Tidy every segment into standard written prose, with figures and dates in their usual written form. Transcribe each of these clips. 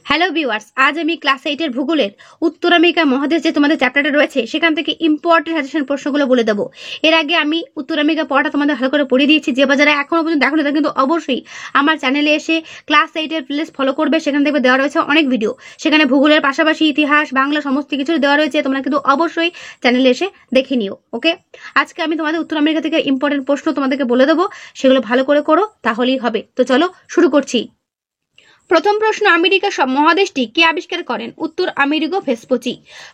Hello viewers, আজ আমি class 8 এর ভূগোলের উত্তর আমেরিকা মহাদেশ যে তোমাদের চ্যাপ্টারটা রয়েছে সেখান থেকে ইম্পর্টেন্ট সাজেশন প্রশ্নগুলো বলে দেবো। এর আগে আমি উত্তর আমেরিকা পড়াটা তোমাদের ভালো করে পড়িয়ে দিয়েছি। যে বাজারে এখনো পর্যন্ত দেখো না কিন্তু অবশ্যই আমার চ্যানেলে এসে ক্লাস 8 এর প্লেলিস্ট ফলো করবে। সেখান থেকে দেওয়া রয়েছে অনেক ভিডিও, সেখানে ভূগোলের পাশাপাশি ইতিহাস, বাংলা সমস্ত কিছু দেওয়া রয়েছে। তোমরা কিন্তু অবশ্যই চ্যানেলে এসে দেখে নিও। ওকে, আজকে আমি তোমাদের উত্তর আমেরিকা থেকে ইম্পর্টেন্ট প্রশ্ন তোমাদেরকে বলে দেবো, সেগুলো ভালো করে করো তাহলেই হবে। তো চলো শুরু করছি। প্রথম প্রশ্ন, আমেরিকা মহাদেশটি কে আবিষ্কার করেন? উত্তর আমেরিগো ভেসপুচি।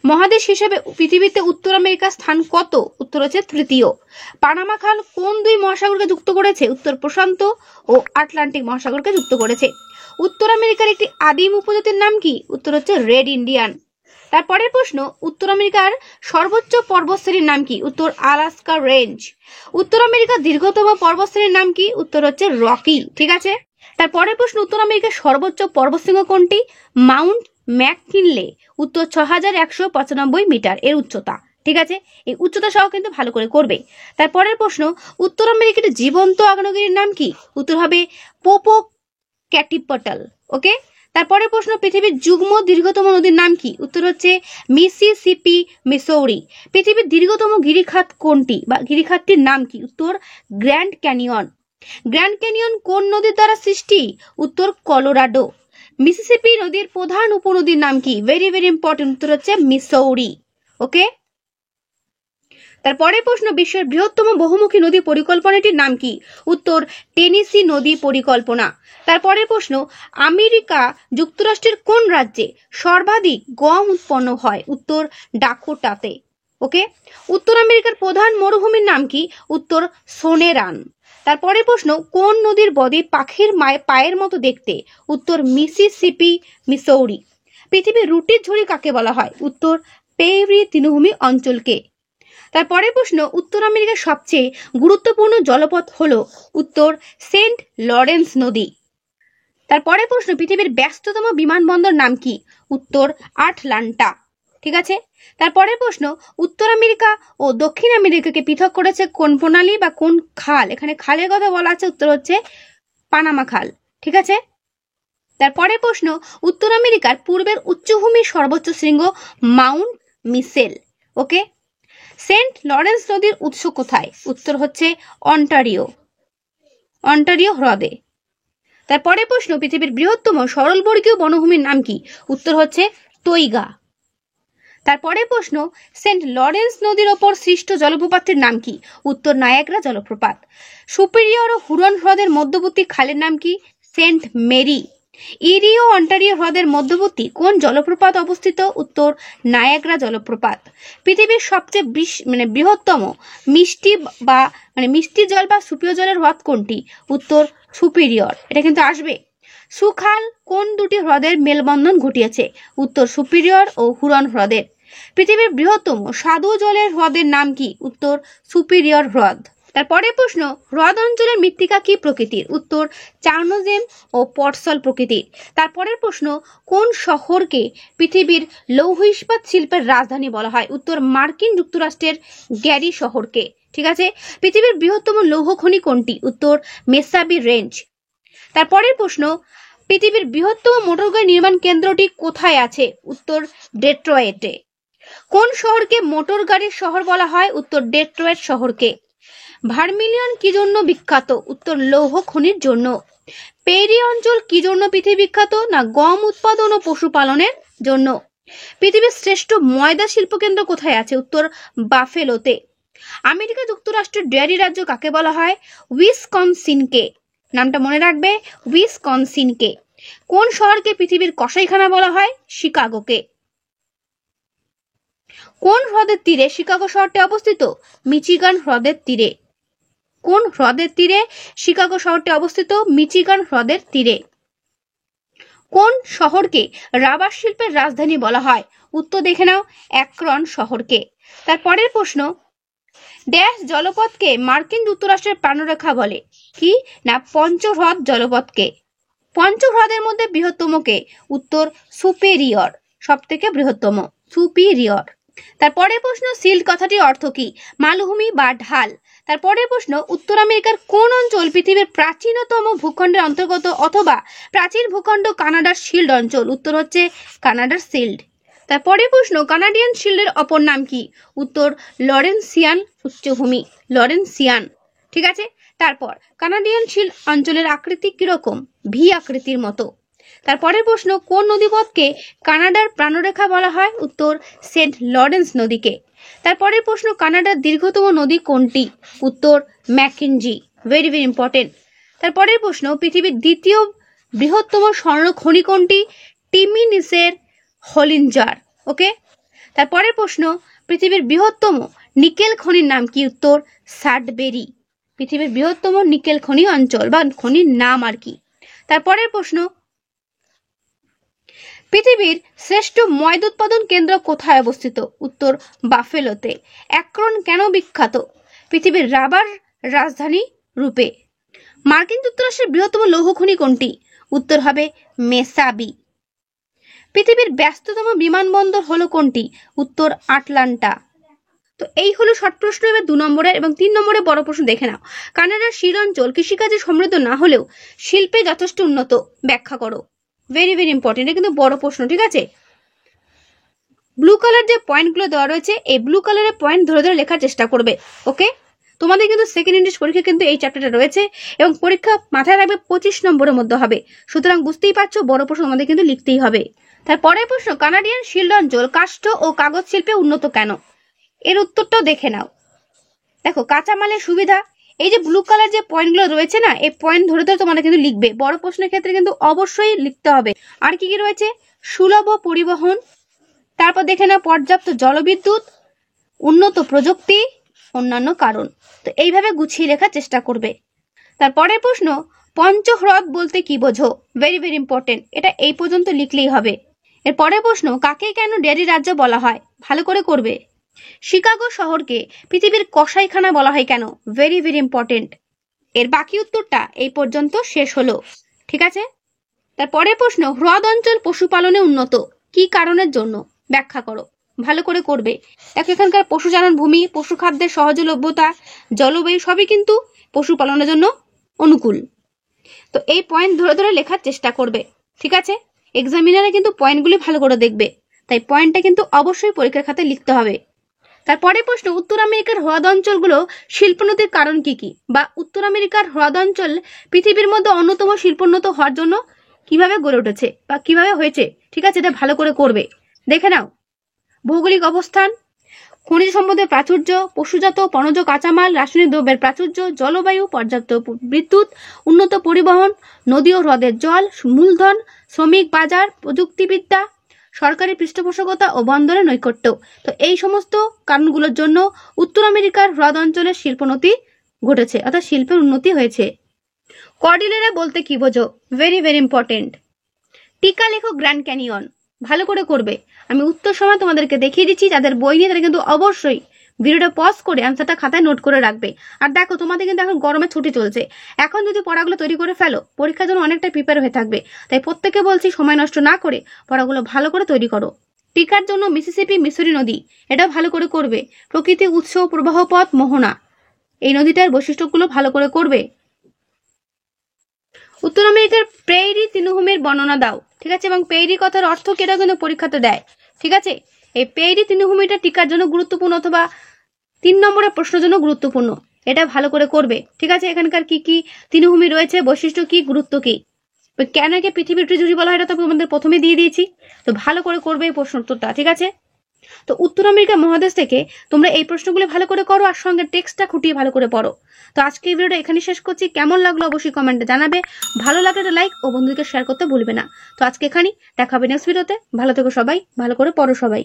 মহাদেশ হিসেবে পৃথিবীতে উত্তর আমেরিকার স্থান কত? উত্তর হচ্ছে তৃতীয়। পানামা খাল কোন দুই মহাসাগরকে যুক্ত করেছে? উত্তর প্রশান্ত ও আটলান্টিক মহাসাগরকে যুক্ত করেছে। উত্তর আমেরিকার একটি আদিম উপজাতির নাম কি? উত্তর হচ্ছে রেড ইন্ডিয়ান। তারপরের প্রশ্ন, উত্তর আমেরিকার সর্বোচ্চ পর্বতশ্রেণীর নাম কি? উত্তর আলাস্কা রেঞ্জ। উত্তর আমেরিকার দীর্ঘতম পর্বতশ্রেণীর নাম কি? উত্তর হচ্ছে রকি। ঠিক আছে, তারপরের প্রশ্ন, উত্তর আমেরিকার সর্বোচ্চ পর্বতশৃঙ্গ কোনটি? Mount McKinley. উত্তর 6195 মিটার এর উচ্চতা। ঠিক আছে, এই উচ্চতা সহ কিন্তু ভালো করে করবে। তারপরের প্রশ্ন, উত্তর আমেরিকার জীবন্ত আগ্নেয়গিরির নাম কি? উত্তর হবে পোপোক্যাটিপটল। ওকে, তারপরের প্রশ্ন, পৃথিবীর যুগ্ম দীর্ঘতম নদীর নাম কি? উত্তর হচ্ছে মিসিসিপি, মিসৌরি। পৃথিবীর দীর্ঘতম গিরিখাত কোনটি বা গিরিখাতটির নাম কি? উত্তর গ্র্যান্ড ক্যানিয়ন। গ্র্যান্ড ক্যানিয়ন কোন নদীর দ্বারা সৃষ্টি? উত্তর কলোরাডো। মিসিসিপি নদীর প্রধান উপনদীর নাম কি? ভেরি ভেরি ইম্পর্টেন্ট, উত্তর হচ্ছে মিসৌরি। ওকে, তারপরে প্রশ্ন, বিশ্বের বৃহত্তম বহুমুখী নদী পরিকল্পনাটির নাম কি? উত্তর টেনেসি নদী পরিকল্পনা। তারপরের প্রশ্ন, আমেরিকা যুক্তরাষ্ট্রের কোন রাজ্যে সর্বাধিক গম উৎপন্ন হয়? উত্তর ডাকোটাতে। ওকে, উত্তর আমেরিকার প্রধান মরুভূমির নাম কি? উত্তর সোনেরান। তারপরে প্রশ্ন, কোন নদীর বদ্বীপ পাখির পায়ের মতো দেখতে? উত্তর মিসিসিপি, মিসৌরি। পৃথিবীর রুটির ঝুড়ি কাকে বলা হয়? উত্তর পেরি তৃণভূমি অঞ্চলকে। তারপরে প্রশ্ন, উত্তর আমেরিকার সবচেয়ে গুরুত্বপূর্ণ জলপথ হলো? উত্তর সেন্ট লরেন্স নদী। তারপরে প্রশ্ন, পৃথিবীর ব্যস্ততম বিমানবন্দর নাম কি? উত্তর আটলান্টা। ঠিক আছে, তারপরে প্রশ্ন, উত্তর আমেরিকা ও দক্ষিণ আমেরিকাকে পৃথক করেছে কোন প্রণালী বা কোন খাল? এখানে খালের কথা বলা আছে, উত্তর হচ্ছে পানামা খাল। ঠিক আছে, তারপরে প্রশ্ন, উত্তর আমেরিকার পূর্বের উচ্চভূমির সর্বোচ্চ শৃঙ্গ মাউন্ট মিসেল। ওকে, সেন্ট লরেন্স নদীর উৎস কোথায়? উত্তর হচ্ছে অন্টারিও হ্রদে। তারপরে প্রশ্ন, পৃথিবীর বৃহত্তম সরলবর্গীয় বনভূমির নাম কি? উত্তর হচ্ছে তৈগা। তারপরে প্রশ্ন, সেন্ট লরেন্স নদীর ওপর সৃষ্ট জলপ্রপাতটির নাম কি? উত্তর নায়াগ্রা জলপ্রপাত। সুপিরিয়র ও হুরন হ্রদের মধ্যবর্তী খালের নাম কি? Saint Mary. ইরি ও অন্টারিও হ্রদের মধ্যবর্তী কোন জলপ্রপাত অবস্থিত? উত্তর নায়াগ্রা জলপ্রপাত। পৃথিবীর সবচেয়ে বৃহত্তম মিষ্টি জল বা সুপেয় জলের হ্রদ কোনটি? উত্তর সুপিরিয়র। এটা কিন্তু আসবে। সুখাল কোন দুটি হ্রদের মেলবন্ধন ঘটিয়েছে? উত্তর সুপিরিয়র ও হুরন হ্রদের। পৃথিবীর বৃহত্তম স্বাদু জলের হ্রদের নাম কি? উত্তর সুপিরিয়র হ্রদ। তারপরে প্রশ্ন, হ্রদ অঞ্চলের মৃত্তিকা কি প্রকৃতির? উত্তর চার্নোজেম ও পটসল প্রকৃতির। তারপরের প্রশ্ন, কোন শহরকে পৃথিবীর লৌহ ইস্পাত শিল্পের রাজধানী বলা হয়? উত্তর মার্কিন যুক্তরাষ্ট্রের গ্যারি শহরকে। ঠিক আছে, পৃথিবীর বৃহত্তম লৌহ খনি কোনটি? উত্তর মেসাবি রেঞ্জ। তারপরের প্রশ্ন, পৃথিবীর বৃহত্তম মোটরগাড়ি নির্মাণ কেন্দ্রটি কোথায় আছে? উত্তর ডেট্রয়েটে। কোন শহরকে মোটর গাড়ির শহর বলা হয়? উত্তর ডেট্রয়েট শহরকে। ভার্মিলিয়ন কি জন্য বিখ্যাত? উত্তর লৌহ খনির জন্য। পেরি অঞ্চল কি জন্য পৃথিবী বিখ্যাত? না গম উৎপাদন ও পশুপালনের জন্য। পৃথিবীর শ্রেষ্ঠ ময়দা শিল্প কেন্দ্র কোথায় আছে? উত্তর বাফেলোতে। আমেরিকা যুক্তরাষ্ট্রের ডেয়ারি রাজ্য কাকে বলা হয়? উইসকনসিনকে। নামটা মনে রাখবে, উইসকনসিনকে। কোন শহরকে পৃথিবীর কসাইখানা বলা হয়? শিকাগোকে। কোন হ্রদের তীরে শিকাগো শহরটি অবস্থিত? মিচিগান হ্রদের তীরে। কোন হ্রদের তীরে শিকাগো শহরটি অবস্থিত? মিচিগান হ্রদের তীরে। কোন শহরকে রাবার শিল্পের রাজধানী বলা হয়? উত্তর দেখে নাও, অ্যাক্রন শহরকে। তারপরের প্রশ্ন, ড্যাশ জলপথকে মার্কিন যুক্তরাষ্ট্রের প্রাণরেখা বলে? কি না পঞ্চহ্রদ জলপথকে। পঞ্চহ্রদের মধ্যে বৃহত্তম কে? উত্তর সুপেরিয়র, সব থেকে বৃহত্তম সুপিরিয়র। তারপরের প্রশ্ন সিল্ড কথাটির অর্থ কি? মালভূমি বা ঢাল। তারপরের প্রশ্ন উত্তর আমেরিকার কোন অঞ্চল পৃথিবীর প্রাচীনতম ভূখণ্ডের অন্তর্গত অথবা প্রাচীন ভূখণ্ড কানাডার শিল্ড অঞ্চল? উত্তর হচ্ছে কানাডার শিল্ড। তারপরের প্রশ্ন কানাডিয়ান শিল্ডের অপর নাম কি? উত্তর লরেন্সিয়ান উচ্চভূমি, লরেন্সিয়ান। ঠিক আছে। তারপর কানাডিয়ান শিল্ড অঞ্চলের আকৃতি কিরকম? ভি আকৃতির মতো। তারপরের প্রশ্ন কোন নদীপথকে কানাডার প্রাণরেখা বলা হয়? উত্তর সেন্ট লরেন্স নদীকে। তারপরের প্রশ্ন কানাডার দীর্ঘতম নদী কোনটি? উত্তর ম্যাকেঞ্জি, ভেরি ভেরি ইম্পর্টেন্ট। তারপরের প্রশ্ন পৃথিবীর দ্বিতীয় বৃহত্তম স্বর্ণ খনি কোনটি? টিমিনিসের হলিঞ্জার। ওকে। তারপরের প্রশ্ন পৃথিবীর বৃহত্তম নিকেল খনির নাম কি? উত্তর সাডবেরি। পৃথিবীর বৃহত্তম নিকেল খনি অঞ্চল বা খনির নাম আর কি। তারপরের প্রশ্ন পৃথিবীর শ্রেষ্ঠ ময়দা উৎপাদন কেন্দ্র কোথায় অবস্থিত? উত্তর বাফেলোতে। অ্যাক্রন কেন বিখ্যাত? পৃথিবীর রাবার রাজধানী রূপে। মার্কিন যুক্তরাষ্ট্রের বৃহত্তম লৌহ খনি কোনটি? উত্তর হবে মেসাবি। পৃথিবীর ব্যস্ততম বিমানবন্দর হলো কোনটি? উত্তর আটলান্টা। তো এই হলো শর্ট প্রশ্ন। এবার 2 নম্বরের এবং 3 নম্বরের বড় প্রশ্ন দেখে নাও। কানাডার শিল অঞ্চল কৃষিকাজে সমৃদ্ধ না হলেও শিল্পে যথেষ্ট উন্নত, ব্যাখ্যা করো। ভেরি ভেরি ইম্পর্টেন্ট, এটা কিন্তু বড় প্রশ্ন। ঠিক আছে। ব্লু কালার যে পয়েন্টগুলো দেওয়া রয়েছে এই ব্লু কালারের পয়েন্ট ধরে ধরে লেখার চেষ্টা করবে। ওকে। তোমাদের কিন্তু সেকেন্ড ইংলিশ পরীক্ষা কিন্তু এই চ্যাপ্টারটা রয়েছে এবং পরীক্ষা মাথায় রাখবে 25 নম্বরের মধ্যে হবে। সুতরাং বুঝতেই পারছো বড় প্রশ্ন তোমাদের কিন্তু লিখতেই হবে। তারপরের প্রশ্ন কানাডিয়ান শিল্ড অঞ্চল কাষ্ঠ ও কাগজ শিল্পে উন্নত কেন? এর উত্তরটাও দেখে নাও। দেখো কাঁচামালের সুবিধা, এই যে ব্লু কালার যে পয়েন্টগুলো রয়েছে না এই পয়েন্ট ধরে ধরে তোমাদের কিন্তু লিখবে। বড় প্রশ্নের ক্ষেত্রে কিন্তু অবশ্যই লিখতে হবে। আর কি কি রয়েছে? সুলভ পরিবহন, তারপর দেখে নাও পর্যাপ্ত জলবিদ্যুৎ, উন্নত প্রযুক্তি, অন্যান্য কারণ। তো এইভাবে গুছিয়ে লেখার চেষ্টা করবে। তারপরের প্রশ্ন পঞ্চহ্রদ বলতে কি বোঝো? ভেরি ভেরি ইম্পর্টেন্ট, এটা এই পর্যন্ত লিখলেই হবে। এর পরের প্রশ্ন কাকে কেন ডেয়ারি রাজ্য বলা হয়? ভালো করে করবে। শিকাগো শহরকে পৃথিবীর কসাইখানা বলা হয় কেন? Very very important. এর বাকি উত্তরটা এই পর্যন্ত শেষ হলো। ঠিক আছে। তারপরের প্রশ্ন হ্রদ অঞ্চল পশুপালনে উন্নত কি কারণের জন্য? ব্যাখ্যা করো। ভালো করে করবে। দেখো এখানকার পশুচারণ ভূমি, পশু খাদ্যের সহজলভ্যতা, জলবায়ু সবই কিন্তু পশুপালনের জন্য অনুকূল। তো এই পয়েন্ট ধরে ধরে লেখার চেষ্টা করবে। ঠিক আছে। এক্সামিনারে কিন্তু পয়েন্টগুলি ভালো করে দেখবে, তাই পয়েন্টটা কিন্তু অবশ্যই পরীক্ষার খাতায় লিখতে হবে। তারপরে প্রশ্ন উত্তর আমেরিকার হ্রদ অঞ্চলগুলো শিল্পোন্নতির কারণ কি কি? বা উত্তর আমেরিকার হ্রদ অঞ্চল পৃথিবীর মধ্যে অন্যতম শিল্পোন্নত হওয়ার জন্য কিভাবে গড়ে উঠেছে বা কিভাবে হয়েছে? ঠিক আছে, এটা ভালো করে করবে। দেখে নাও ভৌগোলিক অবস্থান, খনিজ সম্পদের প্রাচুর্য, পশুজাত বনজ কাঁচামাল, রাসায়নিক দ্রব্যের প্রাচুর্য, জলবায়ু, পর্যাপ্ত বিদ্যুৎ, উন্নত পরিবহন, নদী ও হ্রদের জল, মূলধন, শ্রমিক বাজার, প্রযুক্তিবিদ্যা, সরকারি পৃষ্ঠপোষকতা ও বন্দরের নৈকট্য। তো এই সমস্ত কারণগুলোর জন্য উত্তর আমেরিকার হ্রদ অঞ্চলের শিল্পোন্নতি ঘটেছে, অর্থাৎ শিল্পের উন্নতি হয়েছে। কর্ডিলেরা বলতে কি বোঝো? Very very important. টিকা লেখো গ্র্যান্ড ক্যানিয়ন। ভালো করে করবে। আমি উত্তর সময় তোমাদেরকে দেখিয়ে দিচ্ছি, যাদের বই নিয়ে তারা কিন্তু অবশ্যই ভিডিওটা পজ করে অ্যান্সারটা খাতায় নোট করে রাখবে। আর দেখো তোমাদের কিন্তু এখন গরমে ছুটি চলছে, এখন যদি পড়াগুলো তৈরি করে ফেলো পরীক্ষার জন্য অনেকটা প্রিপেয়ার হয়ে থাকবে। তাই প্রত্যেকে বলছি সময় নষ্ট না করে পড়াগুলো ভালো করে তৈরি করো। টিকার জন্য মিসিসিপি মিসুরি নদী, এটাও ভালো করে করবে। প্রকৃতি উৎস প্রবাহ পথ মোহনা, এই নদীটার বৈশিষ্ট্যগুলো ভালো করে করবে। উত্তর আমেরিকার প্রেইরি তৃণভূমির বর্ণনা দাও। ঠিক আছে, এবং প্রেইরি কথার অর্থ কি এটা কিন্তু পরীক্ষাতে দেয়। ঠিক আছে, এই প্রেইরি তৃণভূমিটা টিকার জন্য গুরুত্বপূর্ণ অথবা 3 নম্বরের প্রশ্নের জন্য গুরুত্বপূর্ণ, এটা ভালো করে করবে। ঠিক আছে, এখানকার কি কি তৃণভূমি রয়েছে, বৈশিষ্ট্য কি, গুরুত্ব কি, কেন একে পৃথিবীর ত্রিজুরি বলা হয় এটা তো তোমাদের প্রথমে দিয়ে দিয়েছি। তো ভালো করে করবে এই প্রশ্ন উত্তরটা। ঠিক আছে, তো উত্তর আমেরিকা মহাদেশ থেকে তোমরা এই প্রশ্নগুলো ভালো করে করো আর সঙ্গে টেক্সটটা খুঁটিয়ে ভালো করে পড়ো। তো আজকে এই ভিডিওটা এখানে শেষ করছি। কেমন লাগলো অবশ্যই কমেন্টে জানাবে। ভালো লাগলে লাইক ও বন্ধুদেরকে শেয়ার করতে ভুলবে না। তো আজকে এখানেই দেখা হবে নেক্সট ভিডিওতে। ভালো থেকো সবাই, ভালো করে পড়ো সবাই।